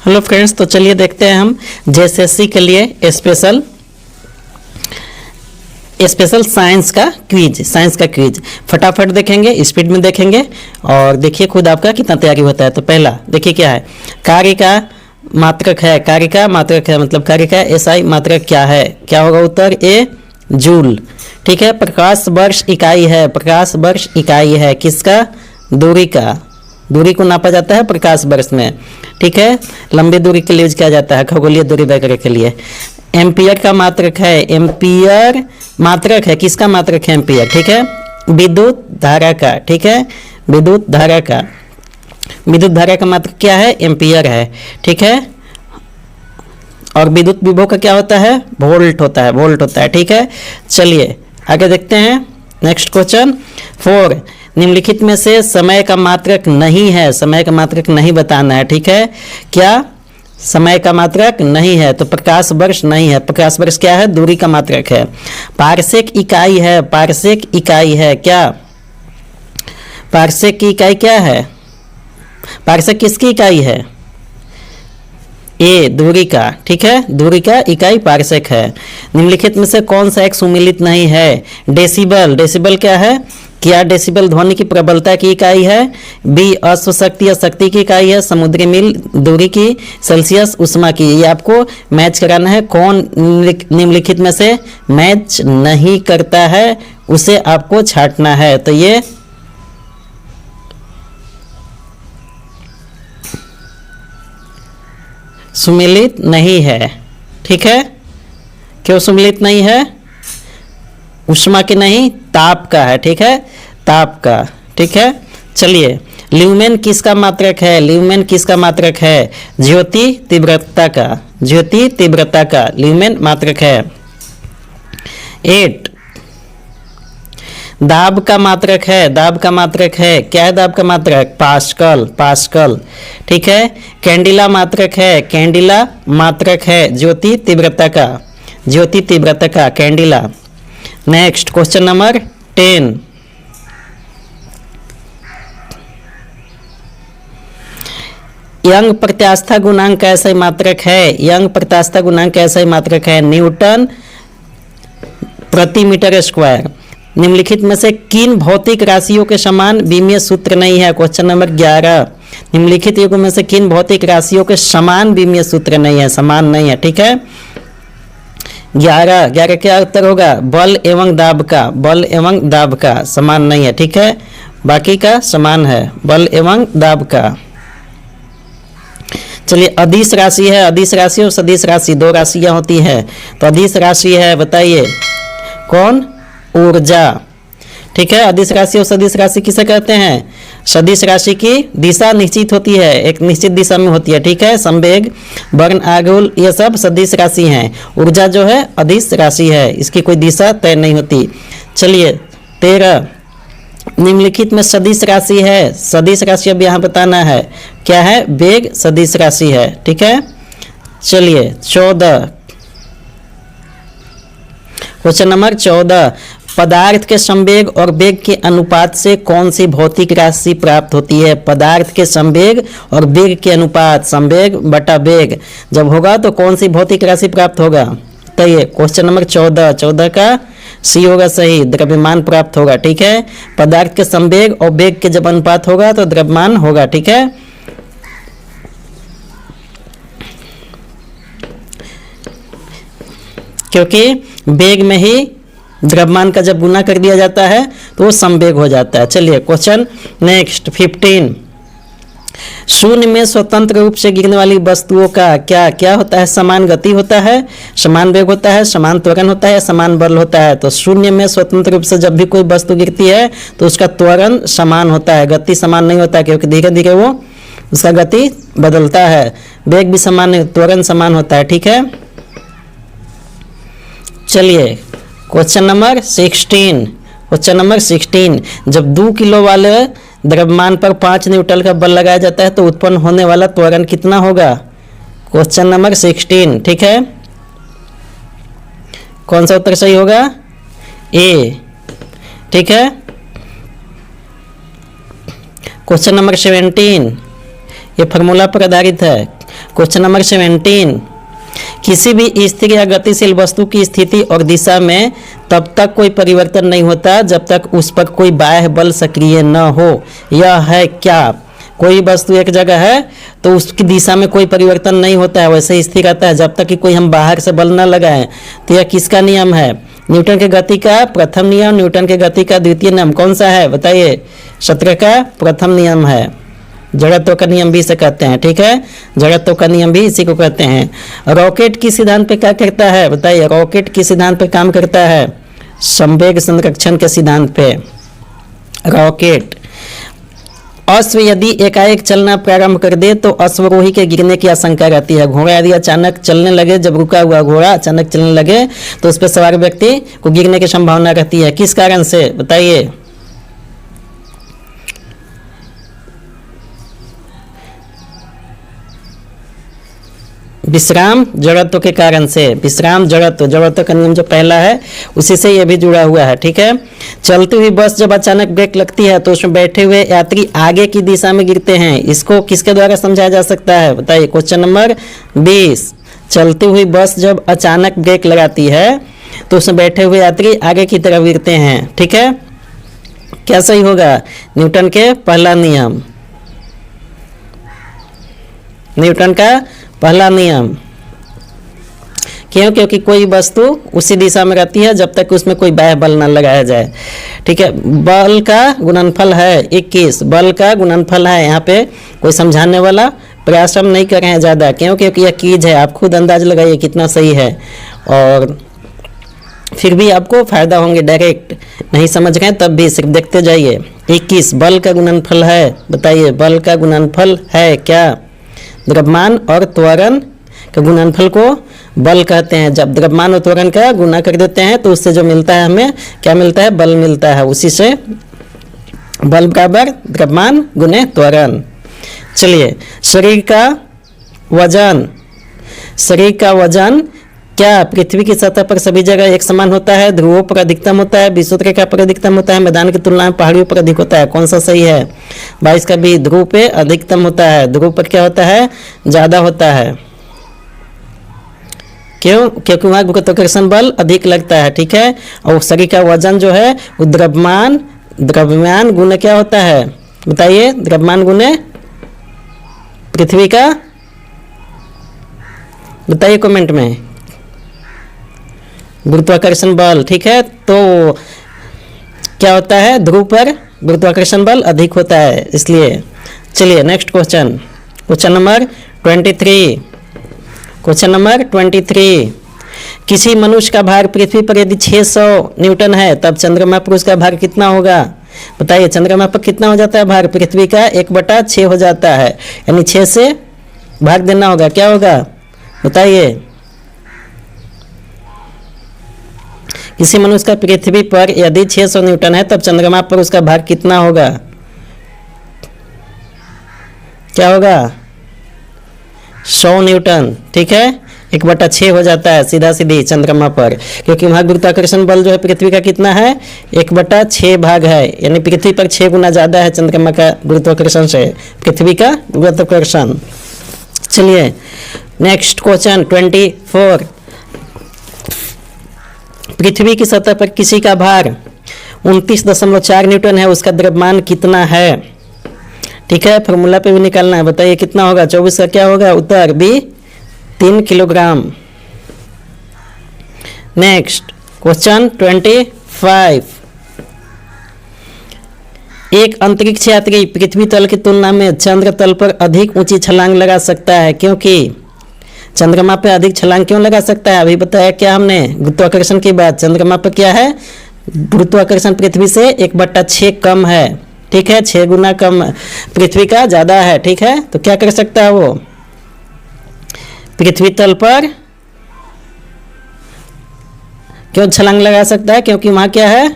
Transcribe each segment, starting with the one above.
Hello friends, तो चलिए देखते हैं हम जेएसएससी के लिए स्पेशल साइंस का क्विज फटाफट देखेंगे, स्पीड में देखेंगे और देखिए खुद आपका कितना तैयारी होता है। तो पहला देखिए क्या है, कार्य का मात्रक है, मतलब कार्य का एसआई मात्रक क्या है, क्या होगा उत्तर ए जूल। ठीक है, प्रकाश वर्ष इकाई है, किसका, दूरी को नापा जाता है प्रकाश वर्ष में। ठीक है, लंबी दूरी के लिए यूज किया जाता है, खगोलीय दूरी वगैरह के लिए। एम्पियर का मात्रक है, किसका मात्रक है, एम्पियर। ठीक है, विद्युत धारा का, ठीक है, विद्युत धारा का मात्रक क्या है, एम्पियर है। ठीक है, और विद्युत विभव का क्या होता है, वोल्ट होता है। ठीक है, चलिए आगे देखते हैं। नेक्स्ट क्वेश्चन 4, निम्नलिखित में से समय का मात्रक नहीं बताना है। ठीक है, क्या समय का मात्रक नहीं है, तो प्रकाश वर्ष नहीं है। प्रकाश वर्ष क्या है, दूरी का मात्रक है। पारसेक इकाई है, क्या पारसेक की इकाई क्या है, पारसेक किसकी इकाई है, ए दूरी का। ठीक है, दूरी का इकाई पारसेक है। निम्नलिखित में से कौन सा एक सुमेलित नहीं है, डेसिबल क्या है, क्या डेसिबल ध्वनि की प्रबलता की इकाई है, बी अश्व शक्ति या शक्ति की इकाई है, समुद्री मील दूरी की, सेल्सियस उष्मा की। ये आपको मैच कराना है, कौन निम्नलिखित में से मैच नहीं करता है उसे आपको छांटना है। तो ये सुमेलित नहीं है। ठीक है, क्यों सुमेलित नहीं है, उष्मा की नहीं, ताप का है। ठीक है, ताप का। ठीक है, चलिए ल्यूमेन किसका मात्रक है, ज्योति तीव्रता का ल्यूमेन मात्रक है। 8, दाब का मात्रक है, क्या है दाब का मात्रक, पास्कल। ठीक है, कैंडिला मात्रक है, ज्योति तीव्रता का candela. Next question number 10, Young प्रत्यास्था गुणांक कैसा मात्रक है, न्यूटन प्रति मीटर स्क्वायर। निम्नलिखित में से किन भौतिक राशियों के समान विमीय सूत्र नहीं है, क्वेश्चन नंबर 11, निम्नलिखित युगों में से किन भौतिक राशियों के समान विमीय सूत्र नहीं है, समान नहीं है। ठीक है, 11 क्या उत्तर होगा, बल एवं दाब का समान नहीं है। ठीक है, बाकी का समान है, बल एवं दाब का। चलिए अदिश राशि और सदिश राशि, दो राशियां होती हैं। तो अदिश राशि है, बताइए कौन, ऊर्जा। ठीक है, अदिश राशि और सदिश राशि किसे कहते हैं, सदिश राशि की दिशा निश्चित होती है, एक निश्चित दिशा में होती है। ठीक है, संवेग, वर्ण, आघूल, ये सब सदिश राशि हैं। ऊर्जा जो है अदिश राशि है, इसकी कोई दिशा तय नहीं होती। चलिए 13, निम्नलिखित में सदिश राशि है, सदिश राशि अब यहाँ बताना है, क्या है, वेग सदिश राशि है। ठीक है, चलिए 14, क्वेश्चन नंबर 14, पदार्थ के संवेग और वेग के अनुपात से कौन सी भौतिक राशि प्राप्त होती है, पदार्थ के संवेग और वेग के अनुपात, संवेग बटा वेग जब होगा तो कौन सी भौतिक राशि प्राप्त होगा। तो ये क्वेश्चन नंबर 14 का सी होगा सही, द्रव्यमान प्राप्त होगा। ठीक है, पदार्थ के संवेग और वेग के जब अनुपात होगा तो द्रव्यमान होगा। ठीक है, क्योंकि वेग में ही द्रव्यमान का जब गुना कर दिया जाता है तो वो संवेग हो जाता है। चलिए क्वेश्चन नेक्स्ट 15, शून्य में स्वतंत्र रूप से गिरने वाली वस्तुओं का क्या होता है, समान गति होता है, समान वेग होता है, समान त्वरण होता है, समान बल होता है। तो शून्य में स्वतंत्र रूप से जब भी कोई वस्तु गिरती है तो उसका त्वरण समान होता है, गति समान नहीं होता है, क्योंकि धीरे धीरे वो उसका गति बदलता है। वेग भी समान नहीं, त्वरण समान होता है। ठीक है, चलिए क्वेश्चन नंबर 16, जब 2 किलो वाले द्रव्यमान पर 5 न्यूटन का बल लगाया जाता है तो उत्पन्न होने वाला त्वरण कितना होगा, क्वेश्चन नंबर 16। ठीक है, कौन सा उत्तर सही होगा, ए। ठीक है, क्वेश्चन नंबर 17, ये फार्मूला पर आधारित है। क्वेश्चन नंबर 17, किसी भी स्थिर या गतिशील वस्तु की स्थिति और दिशा में तब तक कोई परिवर्तन नहीं होता जब तक उस पर कोई बाह्य बल सक्रिय न हो। यह है क्या? कोई वस्तु एक जगह है तो उसकी दिशा में कोई परिवर्तन नहीं होता है, वैसे ही स्थिर रहता है जब तक कि कोई हम बाहर से बल न लगाएं। तो यह किसका नियम है? न्यूटन के गति का प्रथम नियम, न्यूटन के गति का द्वितीय नियम कौन सा है बताइए? 17 का प्रथम नियम है, जड़त्व का नियम भी इसे कहते हैं। ठीक है, जड़त्व का नियम भी इसी को कहते हैं। रॉकेट किस सिद्धांत पे क्या करता है बताइए? रॉकेट किस सिद्धांत पे काम करता है? संवेग संरक्षण के सिद्धांत पे। रॉकेट अश्व यदि एकाएक चलना प्रारंभ कर दे तो अश्वरोही के गिरने की आशंका रहती है। घोड़ा यदि अचानक चलने लगे, जब रुका हुआ घोड़ा अचानक चलने लगे तो उस पर सवार व्यक्ति को गिरने की संभावना रहती है। किस कारण से बताइए? विश्राम जड़त्व के कारण से। विश्राम जड़त्व, जड़त्व का नियम जो पहला है उसी से ये भी जुड़ा हुआ है। ठीक है, चलती हुई बस जब अचानक ब्रेक लगती है तो उसमें बैठे हुए यात्री आगे की दिशा में गिरते हैं। इसको किसके द्वारा समझाया जा सकता है बताइए? क्वेश्चन नंबर 20, चलती हुई बस जब अचानक ब्रेक लगाती है तो उसमें बैठे हुए यात्री आगे की तरफ गिरते हैं। ठीक है, क्या सही होगा? न्यूटन के पहला नियम, न्यूटन का पहला नियम। क्यों? क्योंकि कोई वस्तु उसी दिशा में रहती है जब तक उसमें कोई बाह्य बल न लगाया जाए। ठीक है, बल का गुणनफल है 21, बल का गुणनफल है। यहाँ पे कोई समझाने वाला प्रयास हम नहीं कर रहे हैं ज़्यादा। क्यों? क्योंकि यह कीज है, आप खुद अंदाज लगाइए कितना सही है, और फिर भी आपको फायदा होंगे। डायरेक्ट नहीं समझ रहे हैं तब भी सिर्फ देखते जाइए। 21 बल का गुणनफल है, बताइए बल का गुणनफल है क्या? द्रव्यमान और त्वरण के गुणनफल को बल कहते हैं। जब द्रव्यमान और त्वरण का गुना कर देते हैं तो उससे जो मिलता है हमें क्या मिलता है? बल मिलता है। उसी से बल बराबर द्रव्यमान गुने त्वरण। चलिए, शरीर का वजन, शरीर का वजन क्या पृथ्वी की सतह पर सभी जगह एक समान होता है? ध्रुवों पर अधिकतम होता है, विषुवरेखा पर अधिकतम होता है, मैदान की तुलना में पहाड़ियों पर अधिक होता है। कौन सा सही है? 22 का भी, ध्रुव पे अधिकतम होता है, ध्रुव पर क्या होता है? ज्यादा होता है। क्यों? क्योंकि वहां गुरुत्वाकर्षण बल अधिक लगता है। ठीक है, और शरीर का वजन जो है वो द्रव्यमान, द्रव्यमान गुने क्या होता है बताइए? द्रव्यमान गुने पृथ्वी का, बताइए कमेंट में। गुरुत्वाकर्षण बल। ठीक है, तो क्या होता है? ध्रुव पर गुरुत्वाकर्षण बल अधिक होता है, इसलिए। चलिए next question, question number 23, question number 23, किसी मनुष्य का भार पृथ्वी पर यदि 600 न्यूटन है तब चंद्रमा पर उसका भार कितना होगा बताइए? चंद्रमा पर कितना हो जाता है भार? पृथ्वी का 1/6 हो जाता है, यानी 6 से भाग देना होगा। क्या होगा बताइए? किसी मनुष्य का पृथ्वी पर यदि 600 न्यूटन है तब चंद्रमा पर उसका भार कितना होगा? क्या होगा? 100 न्यूटन। ठीक है, 1/6 हो जाता है सीधा सीधी चंद्रमा पर, क्योंकि वहां गुरुत्वाकर्षण बल जो है पृथ्वी का कितना है? 1/6 भाग है, यानी पृथ्वी पर 6 गुना ज्यादा है चंद्रमा का गुरुत्वाकर्षण से पृथ्वी का गुरुत्वाकर्षण। चलिए नेक्स्ट क्वेश्चन 24, पृथ्वी की सतह पर किसी का भार 29.4 न्यूटन है, उसका द्रव्यमान कितना है? ठीक है, फॉर्मूला पे भी निकालना है, बताइए कितना होगा? 24 का क्या होगा उत्तर? B 3 kilogram. नेक्स्ट क्वेश्चन 25, एक अंतरिक्ष यात्री पृथ्वी तल की तुलना में चंद्र तल पर अधिक ऊंची छलांग लगा सकता है, क्योंकि चंद्रमा पे अधिक छलांग क्यों लगा सकता है? अभी बताया क्या हमने गुरुत्वाकर्षण की बात। चंद्रमा पर क्या है? गुरुत्वाकर्षण पृथ्वी से 1/6 कम है। ठीक है, 6 गुना कम, पृथ्वी का ज्यादा है। ठीक है, तो क्या कर सकता है वो? पृथ्वी तल पर क्यों छलांग लगा सकता है? क्योंकि वहां क्या है?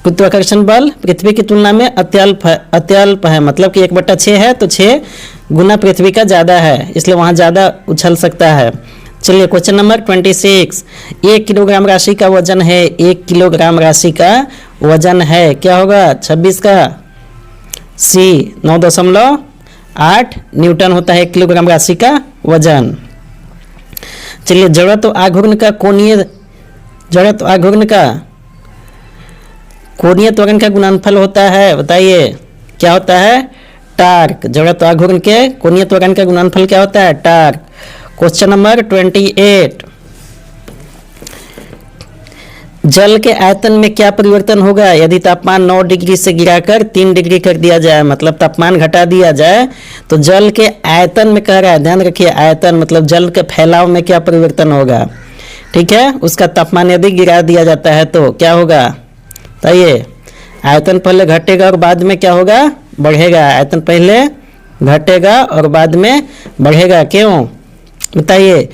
गुरुत्वाकर्षण बल पृथ्वी की तुलना में अत्यल्प है, मतलब कि 1/6 है तो 6 गुना पृथ्वी का ज़्यादा है, इसलिए वहाँ ज़्यादा उछल सकता है। चलिए क्वेश्चन नंबर 26, 1 किलोग्राम राशि का वजन है, 1 किलोग्राम राशि का वजन है, क्या होगा? 26 का सी 9.5 8 न्यूटन होता है 1 किलोग्राम राशि का वजन। चलिए जड़त्व आघूर्ण का कोणीय त्वरण का गुणनफल होता है, बताइए क्या होता है? टार्क। जड़त्व आघूर्ण के कोणीय त्वरण का गुणनफल क्या होता है? टार्क। क्वेश्चन नंबर 28, जल के आयतन में क्या परिवर्तन होगा यदि तापमान 9 डिग्री से गिराकर 3 डिग्री कर दिया जाए, मतलब तापमान घटा दिया जाए तो जल के आयतन में कह रहा है, ध्यान रखिए आयतन मतलब जल के फैलाव में क्या परिवर्तन होगा, ठीक है। उसका तापमान यदि गिरा दिया जाता है तो क्या होगा बताइए? आयतन पहले घटेगा और बाद में क्या होगा? बढ़ेगा। आयतन पहले घटेगा और बाद में बढ़ेगा, क्यों बताइए?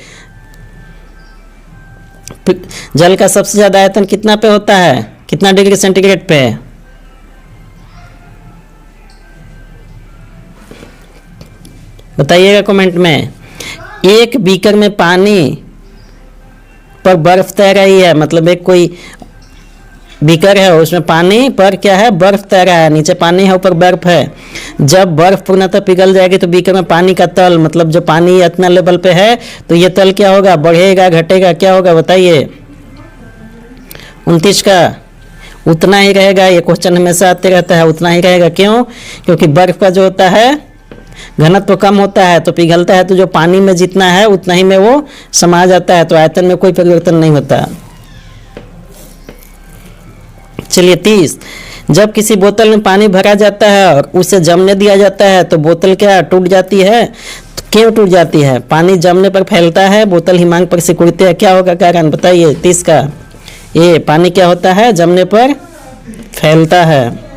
जल का सबसे ज्यादा आयतन कितना पे होता है, कितना डिग्री सेंटीग्रेड पे? बताइएगा कमेंट में। एक बीकर में पानी पर बर्फ तैर रही है, मतलब एक कोई बीकर है उसमें पानी पर क्या है? बर्फ तैरा है, नीचे पानी है ऊपर बर्फ है। जब बर्फ पूर्णतः पिघल जाएगी तो बीकर में पानी का तल, मतलब जो पानी इतना लेवल पे है तो ये तल क्या होगा? बढ़ेगा घटेगा, क्या होगा बताइए? 29 का उतना ही रहेगा। ये क्वेश्चन हमेशा आते रहता है, उतना ही रहेगा। क्यों? क्योंकि बर्फ का जो होता है घनत्व तो कम होता है, तो पिघलता है तो जो पानी में जितना है उतना ही में वो समा जाता है, तो आयतन में कोई परिवर्तन नहीं होता। चलिए 30, जब किसी बोतल में पानी भरा जाता है और उसे जमने दिया जाता है तो बोतल क्या टूट जाती है? तो क्यों टूट जाती है? पानी जमने पर फैलता है, बोतल हिमांक पर सिकुड़ती है, क्या होगा कारण बताइए? 30 का ये पानी क्या होता है? जमने पर फैलता है।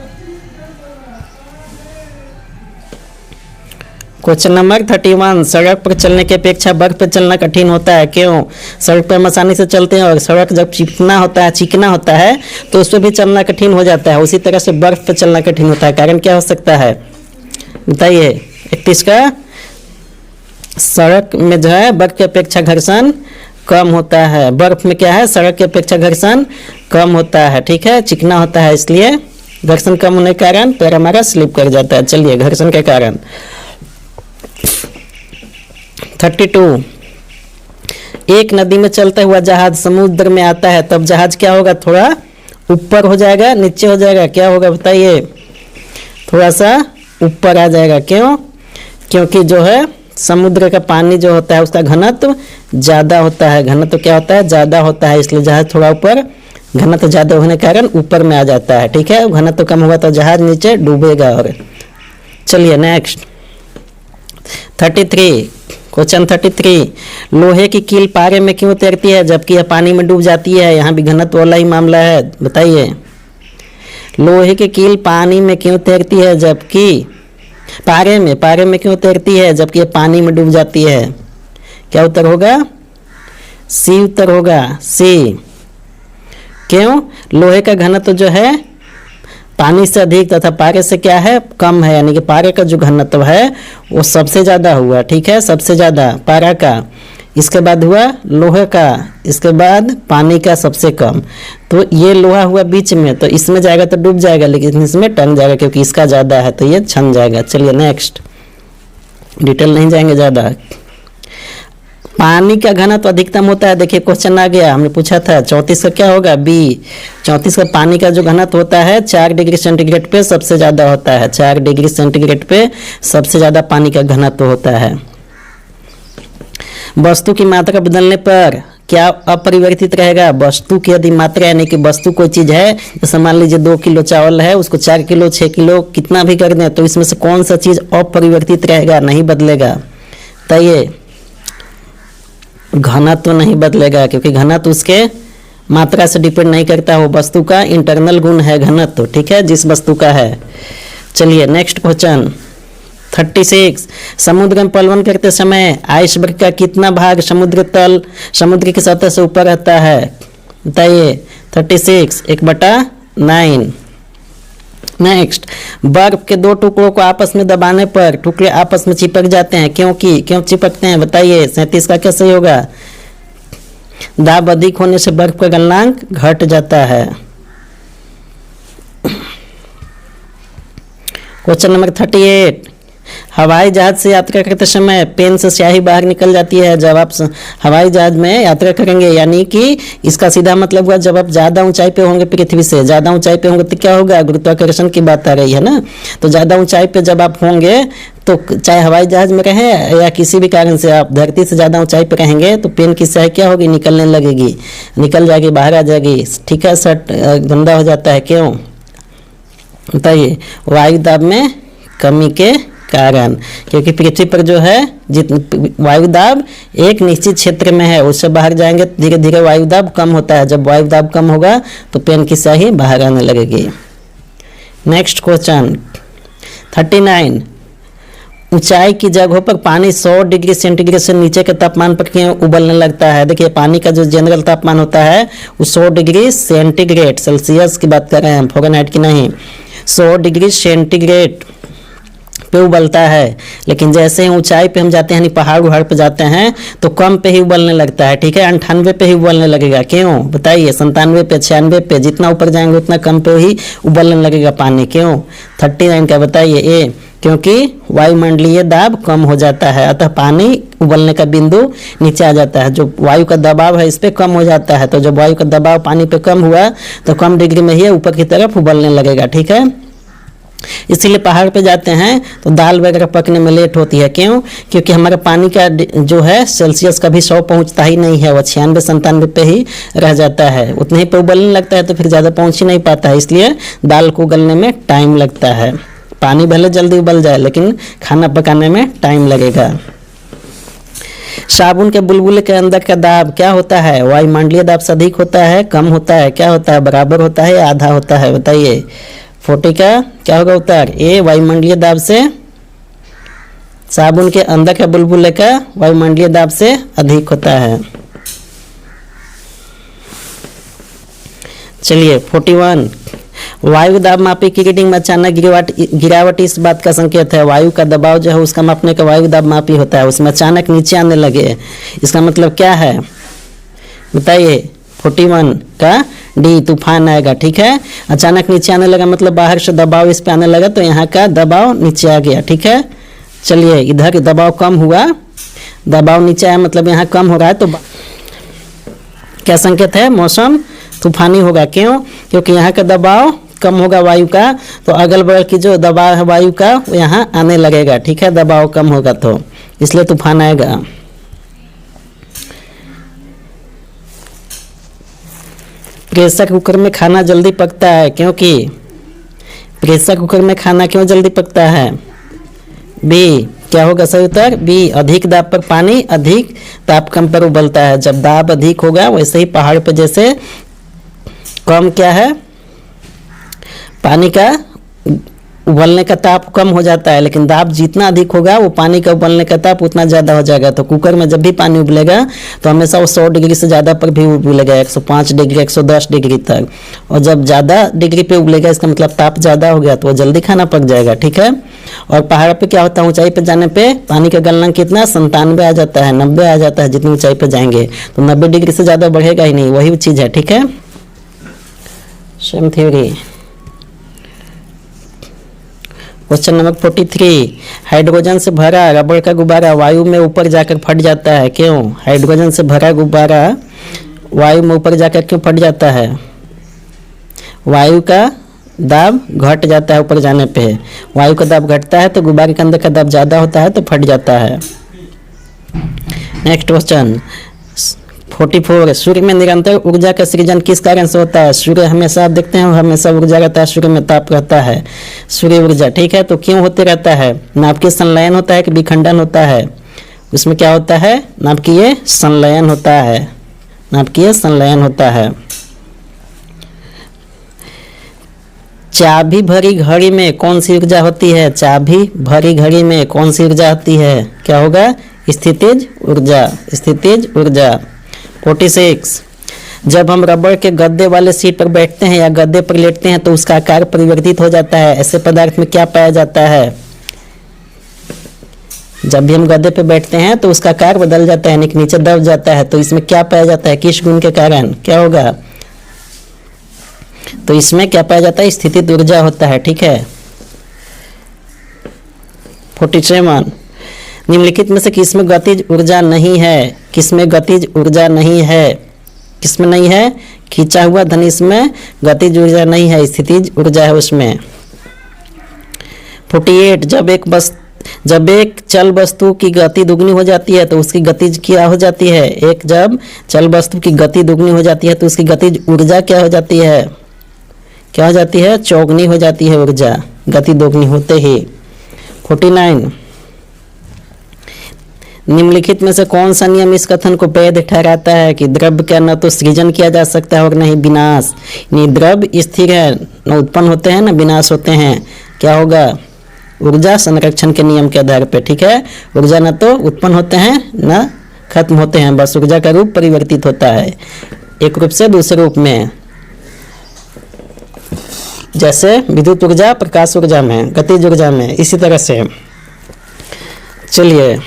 क्वेश्चन नंबर 31, सड़क पर चलने की अपेक्षा बर्फ पर चलना कठिन होता है, क्यों? सड़क पर हम आसानी से चलते हैं और सड़क जब चिकना होता है तो उस पर भी चलना कठिन हो जाता है, उसी तरह से बर्फ पर चलना कठिन होता है। कारण क्या हो सकता है बताइए? 31 का सड़क में जो है बर्फ की अपेक्षा घर्षण कम होता है। बर्फ में क्या है? सड़क की अपेक्षा घर्षण कम होता है, ठीक है, चिकना होता है, इसलिए घर्षण कम होने के कारण पैर हमारा स्लिप कर जाता है। चलिए घर्षण के कारण 32, एक नदी में चलता हुआ जहाज समुद्र में आता है तब जहाज क्या होगा? थोड़ा ऊपर हो जाएगा, नीचे हो जाएगा, क्या होगा बताइए? थोड़ा सा ऊपर आ जाएगा। क्यों? क्योंकि जो है समुद्र का पानी जो होता है उसका घनत्व ज़्यादा होता है। घनत्व क्या होता है? ज़्यादा होता है, इसलिए जहाज थोड़ा ऊपर, घनत्व ज़्यादा होने के कारण ऊपर में आ जाता है, ठीक है। घनत्व कम होगा तो जहाज नीचे डूबेगा। और चलिए नेक्स्ट 33, क्वेश्चन 33, लोहे की कील पारे में क्यों तैरती है जबकि यह पानी में डूब जाती है? यहाँ भी घनत्व वाला ही मामला है, बताइए। लोहे की कील पानी में क्यों तैरती है जबकि पारे में क्यों तैरती है जबकि यह पानी में डूब जाती है? क्या उत्तर होगा? सी उत्तर होगा, सी। क्यों? लोहे का घनत्व जो है पानी से अधिक तथा पारे से क्या है? कम है, यानी कि पारे का जो घनत्व है वो सबसे ज़्यादा हुआ, ठीक है, सबसे ज़्यादा पारा का, इसके बाद हुआ लोहे का, इसके बाद पानी का सबसे कम। तो ये लोहा हुआ बीच में, तो इसमें जाएगा तो डूब जाएगा, लेकिन इसमें टंग जाएगा क्योंकि इसका ज़्यादा है तो ये छन जाएगा। चलिए नेक्स्ट, डिटेल नहीं जाएंगे ज़्यादा। पानी का घनत्व अधिकतम होता है, देखिए क्वेश्चन आ गया, हमने पूछा था 34 का क्या होगा? बी। 34 का पानी का जो घनत्व होता है 4 डिग्री सेंटीग्रेड पे सबसे ज़्यादा होता है, 4 डिग्री सेंटीग्रेड पे सबसे ज़्यादा पानी का घनत्व होता है। वस्तु की मात्रा बदलने पर क्या अपरिवर्तित रहेगा? वस्तु की यदि मात्रा, यानी कि वस्तु कोई चीज़ है, जैसे मान लीजिए 2 किलो चावल है, उसको 4 किलो 6 किलो कितना भी कर दें तो इसमें से कौन सा चीज़ अपरिवर्तित रहेगा, नहीं बदलेगा? बताइए। घनत्व नहीं बदलेगा क्योंकि घनत्व उसके मात्रा से डिपेंड नहीं करता, वो वस्तु का इंटरनल गुण है घनत्व, ठीक है, जिस वस्तु का है। चलिए नेक्स्ट क्वेश्चन 36, समुद्र में पलवन करते समय आइसबर्ग का कितना भाग समुद्र की सतह से ऊपर रहता है? बताइए। 36 1/9। नेक्स्ट, बर्फ के 2 टुकड़ों को आपस में दबाने पर टुकड़े आपस में चिपक जाते हैं, क्यों चिपकते हैं? बताइए। 37 का क्या सही होगा? दाब अधिक होने से बर्फ का गलनांक घट जाता है। क्वेश्चन नंबर 38, हवाई जहाज से यात्रा करते समय पेन से स्याही बाहर निकल जाती है जब आप हवाई जहाज में यात्रा करेंगे, यानी कि इसका सीधा मतलब हुआ जब आप ज़्यादा ऊंचाई पे होंगे, पृथ्वी से ज़्यादा ऊंचाई पे होंगे तो क्या होगा, गुरुत्वाकर्षण की बात आ रही है ना। तो ज़्यादा ऊंचाई पे जब आप होंगे तो चाहे हवाई जहाज में रहें या किसी भी कारण से आप धरती से ज़्यादा ऊंचाई पे रहेंगे तो पेन की स्याही क्या होगी, निकलने लगेगी, निकल जाएगी, बाहर आ जाएगी। ठीक है, शर्ट गंदा हो जाता है, क्यों बताइए, वायु दाब में कमी के कारण। क्योंकि पृथ्वी पर जो है वायु दाब एक निश्चित क्षेत्र में है, उससे बाहर जाएंगे तो धीरे धीरे वायु दाब कम होता है। जब वायु दाब कम होगा तो पेन की स्याही बाहर आने लगेगी। नेक्स्ट क्वेश्चन 39, ऊंचाई की जगहों पर पानी 100 डिग्री सेंटीग्रेड से नीचे के तापमान पर क्यों उबलने लगता है। देखिए, पानी का जो जनरल तापमान होता है वो 100 डिग्री सेंटीग्रेड, सेल्सियस की बात कर रहे हैं, फ़ारेनहाइट की नहीं, 100 डिग्री सेंटीग्रेड पे उबलता है। लेकिन जैसे ही ऊंचाई पे हम जाते हैं, यानी पहाड़ उहाड़ पे जाते हैं तो कम पे ही उबलने लगता है। ठीक है, 98 पे ही उबलने लगेगा, क्यों बताइए, 97 पे, 96 पे, जितना ऊपर जाएंगे उतना कम पे ही उबलने लगेगा पानी, क्यों। 39 का बताइए, ए, क्योंकि वायुमंडलीय दाब कम हो जाता है, अतः पानी उबलने का बिंदु नीचे आ जाता है। जो वायु का दबाव है इस पे कम हो जाता है, तो जब वायु का दबाव पानी पे कम हुआ तो कम डिग्री में ही ऊपर की तरफ उबलने लगेगा। ठीक है, इसीलिए पहाड़ पे जाते हैं तो दाल वगैरह पकने में लेट होती है, क्यों, क्योंकि हमारा पानी का जो है सेल्सियस कभी 100 पहुंचता ही नहीं है, वो 96-97 पे ही रह जाता है, उतने ही पे उबलने लगता है, तो फिर ज़्यादा पहुंच ही नहीं पाता है, इसलिए दाल को उगलने में टाइम लगता है। पानी भले जल्दी उबल जाए लेकिन खाना पकाने में टाइम लगेगा। साबुन के बुलबुले के अंदर का दाब क्या होता है, वायुमंडलीय दाब से अधिक होता है, कम होता है, क्या होता है, बराबर होता है या आधा होता है, बताइए। 40 का क्या होगा उत्तर, ए, वायुमंडलीय दाब से, साबुन के अंदर का बुलबुले का वायुमंडलीय दाब से अधिक होता है। चलिए 41, वायु दाब मापी की रीडिंग में अचानक गिरावट इस बात का संकेत है। वायु का दबाव जो है उसका मापने का वायु दाब मापी होता है, उसमें अचानक नीचे आने लगे, इसका मतलब क्या है बताइए। 41 का डी, तूफान आएगा। ठीक है, अचानक नीचे आने लगा मतलब बाहर से दबाव इस पे आने लगा तो यहाँ का दबाव नीचे आ गया। ठीक है, चलिए इधर दबाव कम हुआ, दबाव नीचे आया मतलब यहाँ कम हो रहा है, तो क्या संकेत है, मौसम तूफानी होगा, क्यों, क्योंकि यहाँ का दबाव कम होगा वायु का, तो अगल बगल की जो दबाव है वायु का वो यहाँ आने लगेगा। ठीक है, दबाव कम होगा तो इसलिए तूफान आएगा। प्रेशर कुकर में खाना जल्दी पकता है क्योंकि, प्रेशर कुकर में खाना क्यों जल्दी पकता है, बी, क्या होगा सही उत्तर, बी, अधिक दाब पर पानी अधिक तापक्रम पर उबलता है। जब दाब अधिक होगा वैसे ही पहाड़ पर जैसे कम क्या है, पानी का उबलने का ताप कम हो जाता है, लेकिन दाब जितना अधिक होगा वो पानी का उबलने का ताप उतना ज़्यादा हो जाएगा। तो कुकर में जब भी पानी उबलेगा तो हमेशा वो 100 डिग्री से ज़्यादा पर भी उबलेगा, 105 डिग्री 110 डिग्री तक। और जब ज़्यादा डिग्री पे उबलेगा इसका मतलब ताप ज़्यादा हो गया तो वो जल्दी खाना पक जाएगा। ठीक है, और पहाड़ पे क्या होता है, ऊंचाई पे जाने पे पानी का गलनांक कितना 97 आ जाता है, 90 आ जाता है, जितनी ऊंचाई पे जाएंगे तो 90 डिग्री से ज़्यादा बढ़ेगा ही नहीं, वही चीज़ है। ठीक है, same theory. Question number 43, hydrogen से भरा रबड़ का गुब्बारा वायु में ऊपर जाकर फट जाता है, क्यों, हाइड्रोजन से भरा गुब्बारा वायु में ऊपर जाकर क्यों फट जाता है, वायु का दाब घट जाता है ऊपर जाने पे, वायु का दाब घटता है तो गुब्बारे के अंदर का दाब ज़्यादा होता है तो फट जाता है। नेक्स्ट क्वेश्चन 44, सूर्य में निरंतर ऊर्जा का सृजन किस कारण से होता है। सूर्य हमेशा आप देखते हैं हमेशा ऊर्जा रहता है, सूर्य में ताप रहता है, सूर्य ऊर्जा। ठीक है, तो क्यों होते रहता है, नाभिकीय संलयन होता है कि विखंडन होता है, उसमें क्या होता है, नाभिकीय संलयन होता है, नाभिकीय संलयन होता है। चाबी भरी घड़ी में कौन सी ऊर्जा होती है, चाबी भरी घड़ी में कौन सी ऊर्जा होती है, क्या होगा, स्थितिज ऊर्जा, स्थितिज ऊर्जा। 46, जब हम रबड़ के गद्दे वाले सीट पर बैठते हैं या गद्दे पर लेटते हैं तो उसका आकार परिवर्तित हो जाता है, ऐसे पदार्थ में क्या पाया जाता है। जब भी हम गद्दे पे बैठते हैं तो उसका आकार बदल जाता है, नीचे दब जाता है, तो इसमें क्या पाया जाता है, किस गुण के कारण, क्या होगा, तो इसमें क्या पाया जाता है, स्थितिज ऊर्जा होता है। ठीक है, 47 निम्नलिखित में से किसमें गतिज ऊर्जा नहीं है? किसमें गतिज ऊर्जा नहीं है? किसमें नहीं है? खींचा हुआ धनुष में गतिज ऊर्जा नहीं है, स्थितिज ऊर्जा है उसमें। 48 जब एक चल वस्तु की गति दुगनी हो जाती है तो उसकी गतिज क्या हो जाती है? जब चल वस्तु की गति दुगनी हो जाती है तो उसकी गतिज ऊर्जा क्या हो जाती है? क्या हो जाती है? चौगुनी हो जाती है ऊर्जा, गति दोगुनी होते ही। 49 निम्नलिखित में से कौन सा नियम इस कथन को वैध ठहराता है कि द्रव्य का न तो सृजन किया जा सकता है और न ही विनाश? यानी द्रव्य स्थिर है, न उत्पन्न होते हैं न विनाश होते हैं। क्या होगा? ऊर्जा संरक्षण के नियम के आधार पर। ठीक है, ऊर्जा न तो उत्पन्न होते हैं न खत्म होते हैं, बस ऊर्जा का रूप परिवर्तित होता है एक रूप से दूसरे रूप में, जैसे विद्युत ऊर्जा प्रकाश ऊर्जा में, गतिज ऊर्जा में, इसी तरह से। चलिए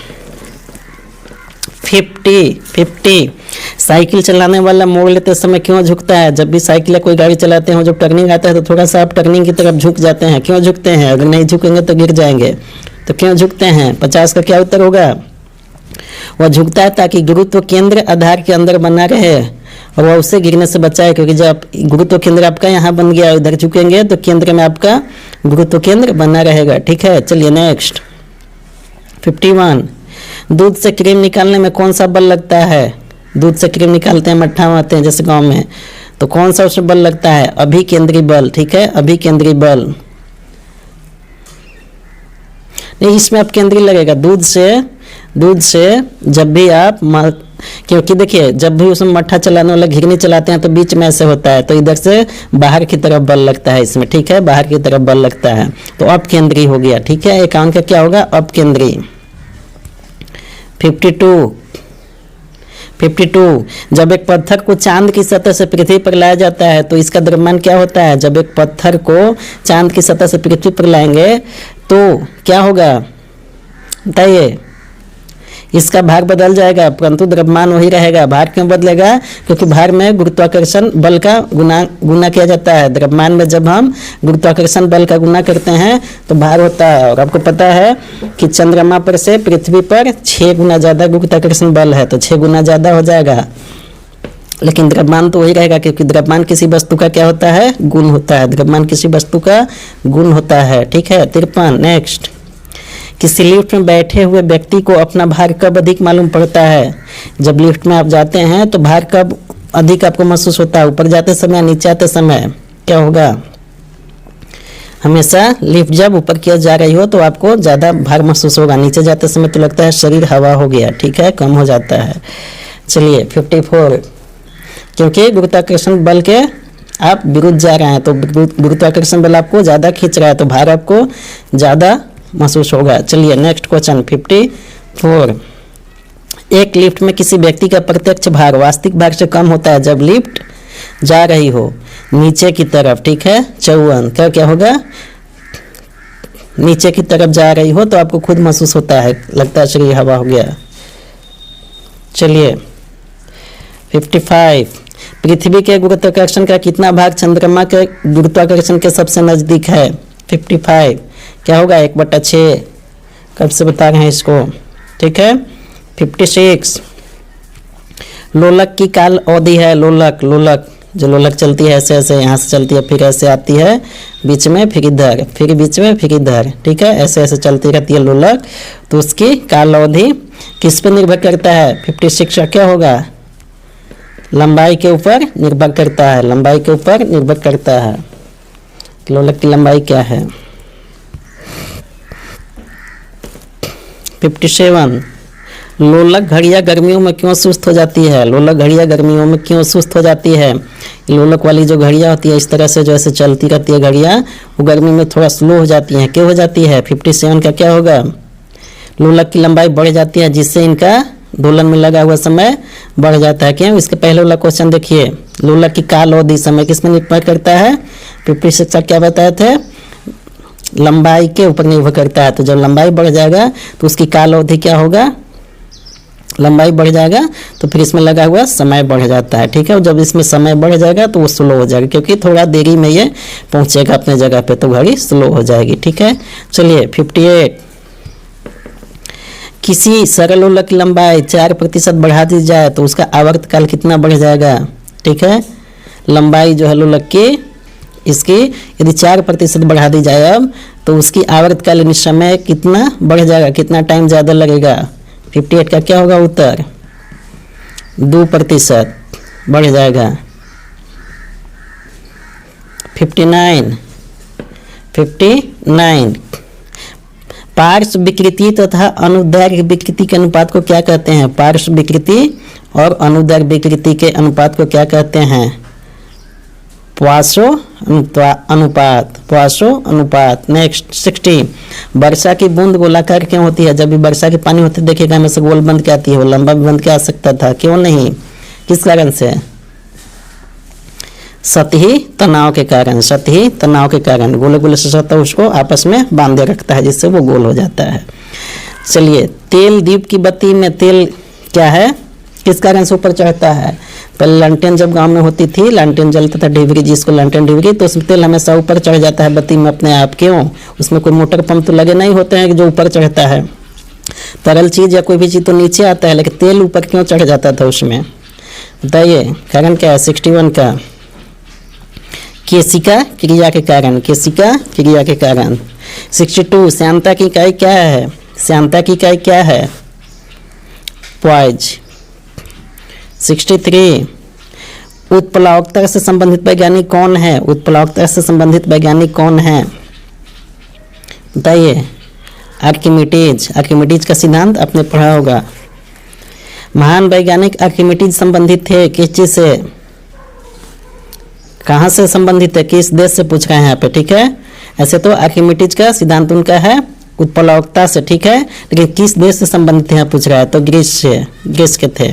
50 साइकिल चलाने वाला मोड़ लेते समय क्यों झुकता है? जब भी साइकिल या कोई गाड़ी चलाते हैं, जब टर्निंग आता है तो थोड़ा सा आप टर्निंग की तरफ झुक जाते हैं। क्यों झुकते हैं? अगर नहीं झुकेंगे तो गिर जाएंगे, तो क्यों झुकते हैं? 50 का क्या उत्तर होगा? वह झुकता है ताकि गुरुत्व केंद्र आधार के अंदर बना रहे और वह उससे गिरने से बचाए, क्योंकि जब गुरुत्व केंद्र आपका यहाँ बन गया, इधर झुकेंगे तो केंद्र में आपका गुरुत्व केंद्र बना रहेगा। ठीक है, चलिए नेक्स्ट 51 दूध से क्रीम निकालने में कौन सा बल लगता है? दूध से क्रीम निकालते हैं, मट्ठा मारते हैं जैसे गांव में, तो कौन सा उसमें बल लगता है? अभिकेंद्री बल। ठीक है, अभिकेंद्री बल। नहीं, इसमें अब केंद्रीय लगेगा। दूध से जब भी आप क्योंकि देखिए जब भी उसमें मट्ठा चलाने वाला घिरनी चलाते हैं तो बीच में ऐसे होता है, तो इधर से बाहर की तरफ बल लगता है इसमें। ठीक है, बाहर की तरफ बल लगता है, तो अब केंद्रीय हो गया। ठीक है, एकांक का क्या होगा? अब केंद्रीय। 52 जब एक पत्थर को चांद की सतह से पृथ्वी पर लाया जाता है तो इसका द्रव्यमान क्या होता है? जब एक पत्थर को चांद की सतह से पृथ्वी पर लाएंगे तो क्या होगा बताइए? इसका भार बदल जाएगा परंतु द्रव्यमान वही रहेगा। भार क्यों बदलेगा? क्योंकि भार में गुरुत्वाकर्षण बल का गुना किया जाता है। द्रव्यमान में जब हम गुरुत्वाकर्षण बल का गुना करते हैं तो भार होता है। और आपको पता है कि चंद्रमा पर से पृथ्वी पर 6 गुना ज़्यादा गुरुत्वाकर्षण बल है, तो 6 गुना ज़्यादा हो जाएगा, लेकिन द्रव्यमान तो वही रहेगा, क्योंकि द्रव्यमान किसी वस्तु का क्या होता है? गुण होता है। द्रव्यमान किसी वस्तु का गुण होता है। ठीक है, 53 नेक्स्ट किसी लिफ्ट में बैठे हुए व्यक्ति को अपना भार कब अधिक मालूम पड़ता है? जब लिफ्ट में आप जाते हैं तो भार कब अधिक आपको महसूस होता है? ऊपर जाते समय, नीचे आते समय? क्या होगा? हमेशा लिफ्ट जब ऊपर की ओर जा रही हो तो आपको ज़्यादा भार महसूस होगा, नीचे जाते समय तो लगता है शरीर हवा हो गया। ठीक है, कम हो जाता है। चलिए 54 क्योंकि गुरुत्वाकर्षण बल के आप विरुद्ध जा रहे हैं तो गुरुत्वाकर्षण बल आपको ज़्यादा खींच रहा है तो भार आपको ज़्यादा महसूस होगा। चलिए नेक्स्ट क्वेश्चन 54 एक लिफ्ट में किसी व्यक्ति का प्रत्यक्ष भार वास्तविक भार से कम होता है जब लिफ्ट जा रही हो नीचे की तरफ। ठीक है, 54 क्या होगा? नीचे की तरफ जा रही हो तो आपको खुद महसूस होता है, लगता है शरीर हवा हो गया। चलिए 55 पृथ्वी के गुरुत्वाकर्षण का कितना भाग चंद्रमा के गुरुत्वाकर्षण के सबसे नजदीक है? 55 क्या होगा? 1/6। कब से बता रहे हैं इसको? ठीक है, 56 लोलक की काल अवधि है। लोलक जो लोलक चलती है ऐसे ऐसे, यहाँ से चलती है फिर ऐसे आती है बीच में, फिर इधर, फिर बीच में, फिर इधर। ठीक है, ऐसे ऐसे चलती रहती है लोलक, तो उसकी काल अवधि किस पर निर्भर करता है? 56 का क्या होगा? लंबाई के ऊपर निर्भर करता है। लंबाई के ऊपर निर्भर करता है। लोलक की लंबाई क्या है? 57 लोलक घड़ियाँ गर्मियों में क्यों सुस्त हो जाती है? लोलक घड़ियाँ गर्मियों में क्यों सुस्त हो जाती है? लोलक वाली जो घड़ियाँ होती है इस तरह से जैसे चलती रहती है घड़ियाँ, वो गर्मी में थोड़ा स्लो हो जाती हैं। क्यों हो जाती है? 57 का क्या होगा? लोलक की लंबाई बढ़ जाती है जिससे इनका दोलन में लगा हुआ समय बढ़ जाता है। क्यों? इसके पहले वाला क्वेश्चन देखिए, लोलक की काल अवधि समय किसमें निर्भर करता है? 56 का क्या बताए थे? लंबाई के ऊपर निर्भर करता है। तो जब लंबाई बढ़ जाएगा तो उसकी काल अवधि क्या होगा? लंबाई बढ़ जाएगा तो फिर इसमें लगा हुआ समय बढ़ जाता है। ठीक है, और जब इसमें समय बढ़ जाएगा तो वो स्लो हो जाएगा, क्योंकि थोड़ा देरी में ये पहुंचेगा अपने जगह पे, तो घड़ी स्लो हो जाएगी। ठीक है, चलिए 58 किसी सरल लोलक की लंबाई 4% बढ़ा दी जाए तो उसका आवर्तकाल कितना बढ़ जाएगा। ठीक है, लंबाई जो है लोलक की इसकी यदि 4% बढ़ा दी जाए अब तो उसकी आवर्तकाल यानी समय कितना बढ़ जाएगा, कितना टाइम ज़्यादा लगेगा। 58 का क्या होगा उत्तर, 2% बढ़ जाएगा। 59 पार्श्व विकृति तथा अनुदैर्घ्य विकृति के अनुपात को क्या कहते हैं। पार्श्व विकृति और अनुदैर्घ्य विकृति के अनुपात को क्या कहते हैं, पार्श्व अनुपात। नेक्स्ट 60 वर्षा की बूंद गोलाकार क्यों होती है। जब भी वर्षा की पानी होती है देखिएगा हमें से गोल बंद क्या आती है, वो लंबा भी बंद क्या आ सकता था, क्यों नहीं, किस कारण से, सतही तनाव के कारण। सतही तनाव के कारण गोले गोले से सतह उसको आपस में बांधे रखता है जिससे वो गोल हो जाता है। चलिए, तेल दीप की बत्ती में तेल क्या है, किस कारण से ऊपर चढ़ता है। पहले लालटेन जब गांव में होती थी, लालटेन जलता था डिबरी जिसको लालटेन डिबरी, तो उसमें तेल हमेशा ऊपर चढ़ जाता है बत्ती में अपने आप, क्यों, उसमें कोई मोटर पंप तो लगे नहीं होते हैं जो ऊपर चढ़ता है। तरल चीज या कोई भी चीज तो नीचे आता है, लेकिन तेल ऊपर क्यों चढ़ जाता था उसमें, बताइए कारण क्या है। 61 का केशिका क्रिया के कारण, केशिका क्रिया के कारण। 62 श्यानता की इकाई क्या है, श्यानता की इकाई क्या है, पॉइज। 63 उत्प्लावकता से संबंधित वैज्ञानिक कौन है, उत्प्लावकता से संबंधित वैज्ञानिक कौन है, बताइए। आर्किमिडीज, आर्किमिडीज का सिद्धांत आपने पढ़ा होगा। महान वैज्ञानिक आर्किमिडीज संबंधित थे किस चीज से, कहाँ से संबंधित है, किस देश से पूछ रहे हैं यहाँ पे। ठीक है, ऐसे तो आर्किमिडीज का सिद्धांत उनका है उत्प्लावकता से, ठीक है, लेकिन किस देश से संबंधित है पूछ रहा है, तो ग्रीस से, ग्रीस के थे।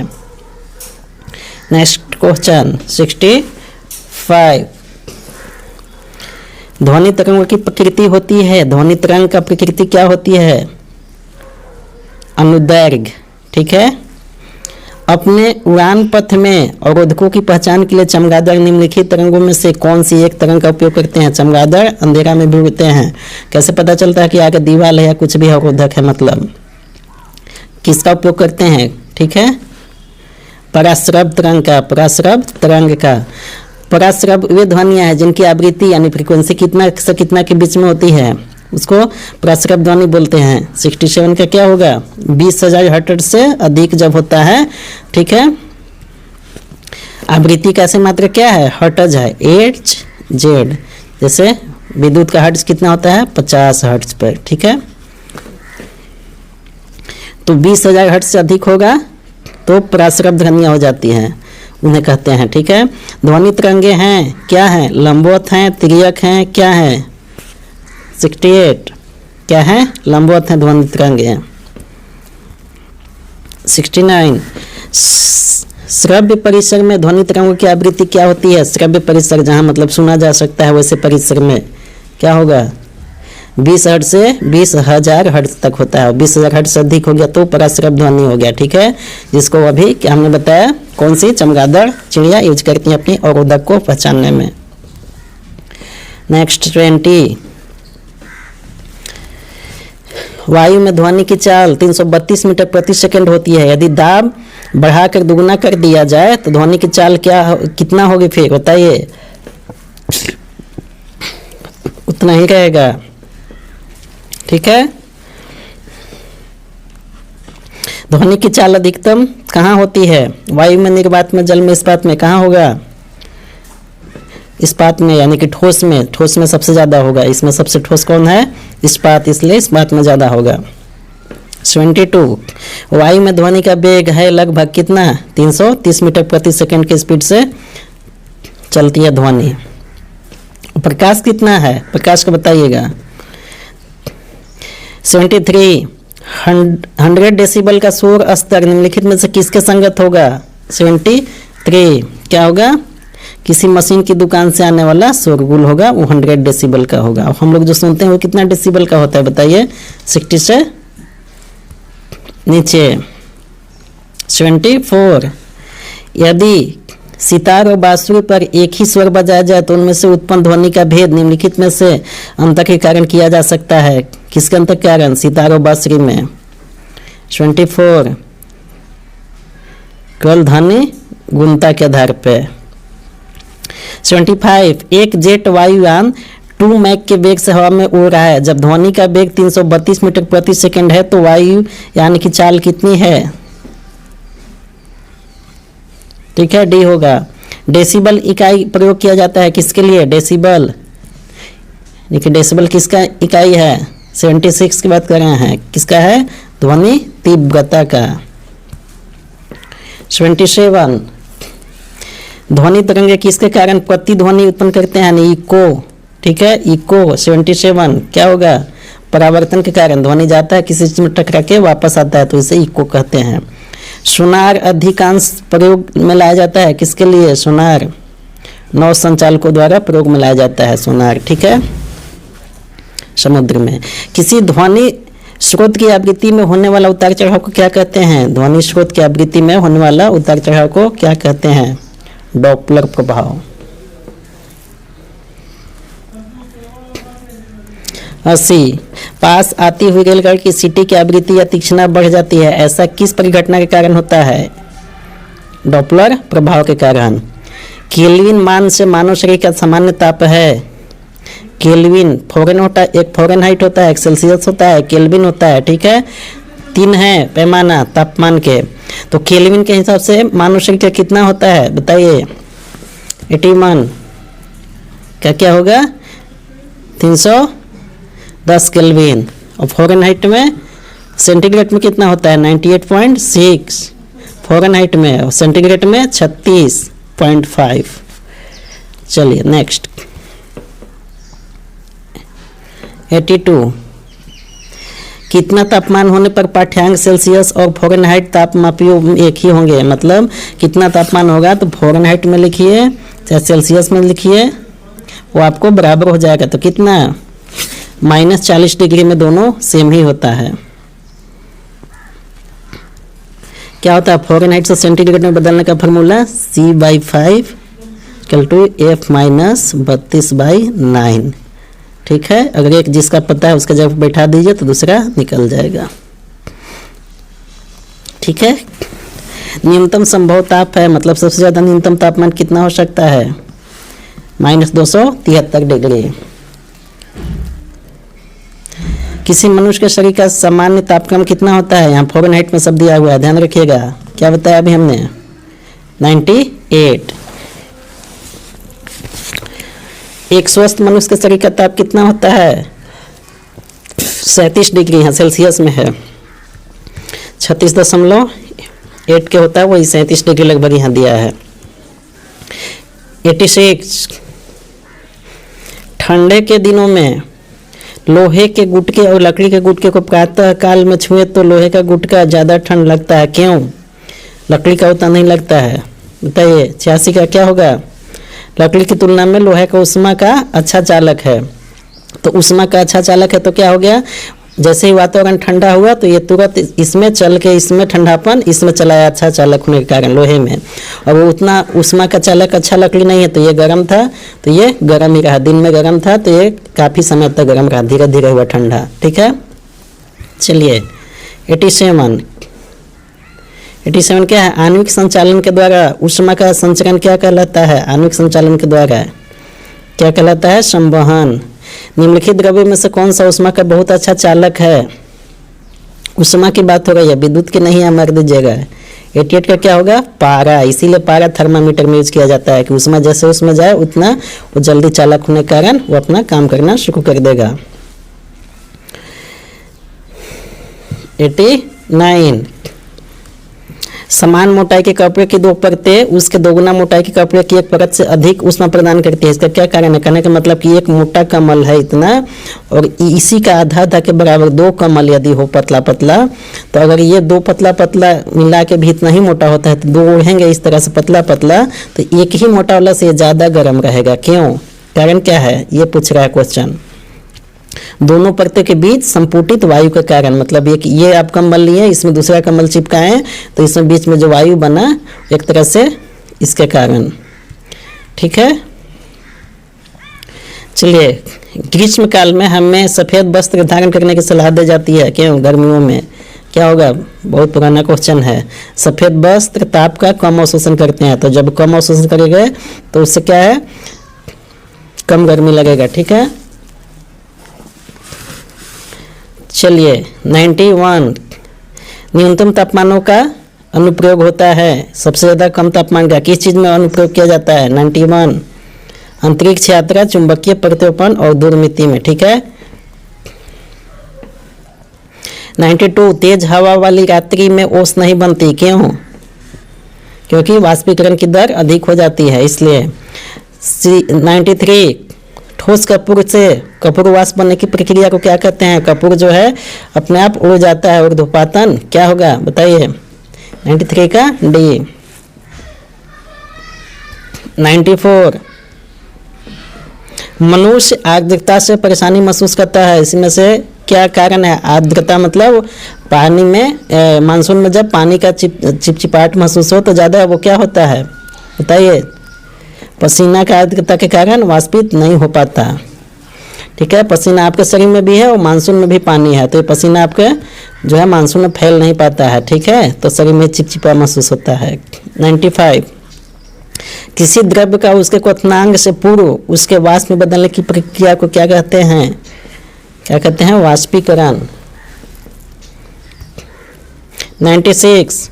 नेक्स्ट क्वेश्चन 65 ध्वनि तरंगों की प्रकृति होती है, ध्वनि तरंग का प्रकृति क्या होती है, अनुदैर्घ्य। ठीक है, अपने उड़ान पथ में अवरोधकों की पहचान के लिए चमगादड़ निम्नलिखित तरंगों में से कौन सी एक तरंग का उपयोग करते हैं। चमगादड़ अंधेरा में भी उड़ते हैं, कैसे पता चलता है कि आगे दीवार है या कुछ भी अवरोधक है, मतलब किसका उपयोग करते हैं। ठीक है, पराश्रव तरंग का, पराश्रव तरंग का। पराश्रव वे ध्वनियाँ हैं जिनकी आवृत्ति यानी फ्रीक्वेंसी कितना से कितना के बीच में होती है, उसको पराश्रव ध्वनि बोलते हैं। 67 का क्या होगा, 20,000 हर्ट्ज से अधिक जब होता है। ठीक है, आवृत्ति का ऐसे मात्रा क्या है, हर्ट्ज है, HZ। जैसे विद्युत का हर्ट्ज कितना होता है, 50 हर्ट्ज पर। ठीक है, तो 20,000 हर्ट्ज से अधिक होगा तो पराश्रव ध्वनियाँ हो जाती हैं, उन्हें कहते हैं। ठीक है, ध्वनि तरंगे हैं क्या हैं, लंबवत हैं, तिर्यक हैं, क्या हैं। 68 क्या है, लंबवत हैं ध्वनि तरंगे। 69 श्रव्य परिसर में ध्वनि तरंगों की आवृत्ति क्या होती है। श्रव्य परिसर जहाँ मतलब सुना जा सकता है वैसे परिसर में क्या होगा, 20 हर्ट्ज से 20,000 हर्ट्ज तक होता है। 20,000 हर्ट्ज से अधिक हो गया तो पराश्रव ध्वनि हो गया। ठीक है, जिसको अभी क्या हमने बताया, कौन सी, चमगादड़ चिड़िया यूज करती हैं अपनी अवरोधक को पहचानने में। नेक्स्ट 20 वायु में ध्वनि की चाल 332 मीटर प्रति सेकंड होती है। यदि दाब बढ़ाकर दुगुना कर दिया जाए तो ध्वनि की चाल कितना होगी, फिर बताइए, उतना ही रहेगा। ठीक है, ध्वनि की चाल अधिकतम कहाँ होती है, वायु में, निर्वात में, जल में, इस्पात में, कहाँ होगा, इस्पात में, यानी कि ठोस में। ठोस में सबसे ज़्यादा होगा, इसमें सबसे ठोस कौन है, इस्पात, इसलिए इस्पात में ज़्यादा होगा। 72 वायु में ध्वनि का वेग है लगभग कितना, 330 मीटर प्रति सेकंड की स्पीड से चलती है ध्वनि। प्रकाश कितना है, प्रकाश को बताइएगा। 73 100 डेसिबल का शोर स्तर निम्नलिखित में से किसके संगत होगा। 73 क्या होगा, किसी मशीन की दुकान से आने वाला शोरगुल होगा, वो 100 डेसिबल का होगा। हम लोग जो सुनते हैं वो कितना डेसिबल का होता है बताइए, 60 से नीचे। 74 यदि सितार और बांसुरी पर एक ही स्वर बजाया जाए तो उनमें से उत्पन्न ध्वनि का भेद निम्नलिखित में से अंतर के कारण किया जा सकता है। किसके अंतर के कारण, सितार और बांसुरी में। 24 केवल ध्वनि गुणता के आधार पे। 75 एक जेट वायुयान 2 मैक के वेग से हवा में उड़ रहा है। जब ध्वनि का वेग 332 मीटर प्रति सेकंड है तो वायुयान की चाल कितनी है? ठीक है, डी होगा। डेसिबल इकाई प्रयोग किया जाता है किसके लिए? डेसिबल। देखिए डेसिबल किसका इकाई है? 76 की बात कर रहे हैं। किसका है? ध्वनि तीव्रता का। 77 ध्वनि तरंगे किसके कारण प्रतिध्वनि उत्पन्न करते हैं? इको। ठीक है, इको। 77 क्या होगा? परावर्तन के कारण ध्वनि जाता है किसी चीज में टकरा के वापस आता है तो इसे इको कहते हैं। सोनार अधिकांश प्रयोग में लाया जाता है किसके लिए? सोनार। नौ संचालकों द्वारा प्रयोग में लाया जाता है सोनार। ठीक है, समुद्र में। किसी ध्वनि स्रोत की आवृत्ति में होने वाला उतार चढ़ाव को क्या कहते हैं? ध्वनि स्रोत की आवृत्ति में होने वाला उतार चढ़ाव को क्या कहते हैं? डॉपलर प्रभाव। 80 पास आती हुई रेलगाड़ी की सीटी की आवृत्ति या तीक्ष्णता बढ़ जाती है, ऐसा किस परिघटना के कारण होता है? डॉपलर प्रभाव के कारण। केल्विन मान से मानव शरीर का सामान्य ताप है। केल्विन फॉरेन होता है, एक फॉरेनहाइट होता है, एक सेल्सियस होता है, केल्विन होता है। ठीक है, 3 है पैमाना तापमान के। तो केल्विन के हिसाब से मानव शरीर का कितना होता है बताइए? 81 क्या क्या होगा? 310 केल्विन। और फॉरेनहाइट में सेंटीग्रेड में कितना होता है? 98.6 फॉरेनहाइट में, और सेंटीग्रेड में 36.5। चलिए नेक्स्ट 82 कितना तापमान होने पर पाठ्यांक सेल्सियस और फॉरेनहाइट तापमापियों एक ही होंगे? मतलब कितना तापमान होगा तो फॉरेनहाइट में लिखिए चाहे सेल्सियस में लिखिए, वो आपको बराबर हो जाएगा। तो कितना? -40 डिग्री में दोनों सेम ही होता है। क्या होता है? फॉरेनहाइट से सेंटीग्रेड में बदलने का फॉर्मूला C/5 = F - 32/9। ठीक है, अगर एक जिसका पता है उसका जब बैठा दीजिए तो दूसरा निकल जाएगा। ठीक है, न्यूनतम संभव ताप है, मतलब सबसे ज़्यादा न्यूनतम तापमान कितना हो सकता है? -273 डिग्री। किसी मनुष्य के शरीर का सामान्य तापक्रम कितना होता है? यहाँ फॉरेनहाइट में सब दिया हुआ है, ध्यान रखिएगा। क्या बताया अभी हमने? 98। एक स्वस्थ मनुष्य के शरीर का ताप कितना होता है? 37 डिग्री है, सेल्सियस में है। 36.8 के होता है, वही 37 डिग्री लगभग यहाँ दिया है। 86 ठंडे के दिनों में लोहे के गुटके और लकड़ी के गुटके को प्रातः काल में छुए तो लोहे का गुटका ज़्यादा ठंड लगता है, क्यों? लकड़ी का उतना नहीं लगता है, बताइए। 86 का क्या होगा? लकड़ी की तुलना में लोहे का ऊष्मा का अच्छा चालक है। तो ऊष्मा का अच्छा चालक है तो क्या हो गया? जैसे ही वातावरण ठंडा हुआ तो ये तुरंत इसमें चल के इसमें ठंडापन इसमें चलाया, अच्छा चालक होने के कारण लोहे में। और वो उतना ऊष्मा का चालक अच्छा लकड़ी नहीं है तो ये गर्म था, तो ये गर्म ही रहा। दिन में गर्म था तो ये काफ़ी समय तक गर्म रहा, धीरे धीरे हुआ ठंडा। ठीक है, चलिए 87 क्या है? आणविक संचालन के द्वारा ऊष्मा का संचरण क्या कहलाता है? आणविक संचालन के द्वारा क्या कहलाता है? संवहन। निम्नलिखित द्रव्य में से कौन सा ऊष्मा का बहुत अच्छा चालक है? ऊष्मा की बात हो रही है, विद्युत की नहीं है, मार दीजिएगा। 88 का क्या होगा? पारा। इसीलिए पारा थर्मामीटर में यूज किया जाता है कि ऊष्मा जैसे उसमें जाए उतना वो जल्दी चालक होने के कारण वो अपना काम करना शुरू कर देगा। 89 समान मोटाई के कपड़े की 2 परतें उसके दोगुना मोटाई के कपड़े की एक परत से अधिक ऊष्मा प्रदान करती है। इसका क्या कारण है? कहने का मतलब कि एक मोटा कमल है इतना और इसी का आधा के बराबर 2 कमल यदि हो पतला पतला, तो अगर ये 2 पतला पतला मिला के भी इतना ही मोटा होता है तो 2 ओढ़ेंगे इस तरह से पतला पतला तो एक ही मोटा वाला से ज़्यादा गर्म रहेगा। क्यों? कारण क्या है? ये पूछ रहा है क्वेश्चन। दोनों परतों के बीच संपुटित वायु के कारण, मतलब ये आप कंबल लिए इसमें दूसरा कंबल चिपकाएं तो इसमें बीच में जो वायु बना एक तरह से इसके कारण। ठीक है, चलिए ग्रीष्म काल में हमें सफ़ेद वस्त्र धारण करने की सलाह दी जाती है। क्यों? गर्मियों में क्या होगा? बहुत पुराना क्वेश्चन है। सफ़ेद वस्त्र ताप का कम अवशोषण करते हैं, तो जब कम अवशोषण करेंगे तो उससे क्या है? कम गर्मी लगेगा। ठीक है, चलिए 91 न्यूनतम तापमानों का अनुप्रयोग होता है। सबसे ज़्यादा कम तापमान का किस चीज़ में अनुप्रयोग किया जाता है? 91 अंतरिक्ष यात्रा, चुंबकीय प्रत्यारोपण और दूरमिति में। ठीक है, 92 तेज हवा वाली रात्रि में ओस नहीं बनती, क्यों? क्योंकि वाष्पीकरण की दर अधिक हो जाती है, इसलिए। 93 ठोस कपूर से कपूर वाष्प बनने की प्रक्रिया को क्या कहते हैं? कपूर जो है अपने आप उड़ जाता है, ऊर्ध्वपातन क्या होगा बताइए? 93 का डी। 94 मनुष्य आर्द्रता से परेशानी महसूस करता है, इसमें से क्या कारण है? आर्द्रता मतलब पानी में मानसून में जब पानी का चिपचिपाहट महसूस हो तो ज़्यादा वो क्या होता है बताइए? पसीना का आर्द्रता के कारण वाष्पित नहीं हो पाता। ठीक है, पसीना आपके शरीर में भी है और मानसून में भी पानी है, तो ये पसीना आपके जो है मानसून में फैल नहीं पाता है। ठीक है, तो शरीर में चिपचिपा महसूस होता है। 95 किसी द्रव्य का उसके क्वथनांक से पूर्व उसके वाष्प में बदलने की प्रक्रिया को क्या कहते हैं? क्या कहते हैं? वाष्पीकरण। 96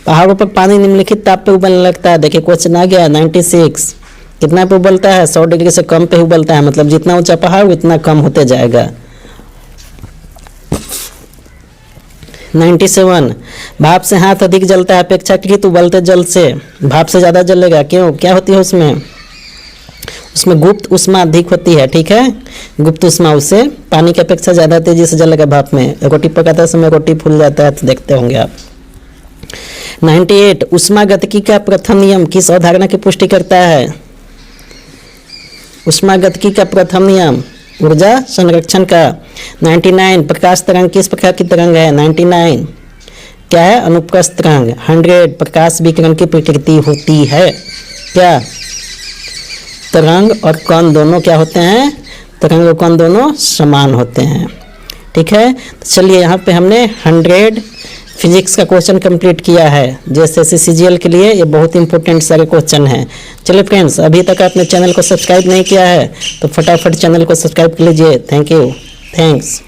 पहाड़ों पर पानी निम्नलिखित ताप पे उबलने लगता है। देखिए क्वेश्चन आ गया। 96 कितना पे उबलता है? 100 डिग्री से कम पे उबलता है, मतलब जितना ऊंचा पहाड़ उतना कम होते जाएगा। 97 भाप से हाथ अधिक जलता है अपेक्षाकृत उबलते जल से। भाप से ज़्यादा जलेगा, क्यों? क्या होती है उसमें? उसमें गुप्त उष्मा अधिक होती है। ठीक है, गुप्त उष्मा उससे पानी की अपेक्षा ज़्यादा तेजी से जलेगा भाप में। रोटी पकाते समय रोटी फूल जाता है तो देखते होंगे आप। 98 ऊष्मागतिकी का प्रथम नियम किस अवधारणा की पुष्टि करता है? ऊष्मागतिकी का प्रथम नियम ऊर्जा संरक्षण का। 99 प्रकाश तरंग किस प्रकार की तरंग है? 99 क्या है? अनुप्रस्थ तरंग। 100 प्रकाश विकिरण की प्रकृति होती है क्या? तरंग और कण दोनों क्या होते हैं? तरंग और कण दोनों समान होते हैं। ठीक है, तो चलिए यहाँ पे हमने 100 फिजिक्स का क्वेश्चन कंप्लीट किया है। जैसे CGL के लिए ये बहुत इंपॉर्टेंट सारे क्वेश्चन हैं। चलिए फ्रेंड्स, अभी तक आपने चैनल को सब्सक्राइब नहीं किया है तो फटाफट चैनल को सब्सक्राइब कर लीजिए। Thank you, thanks.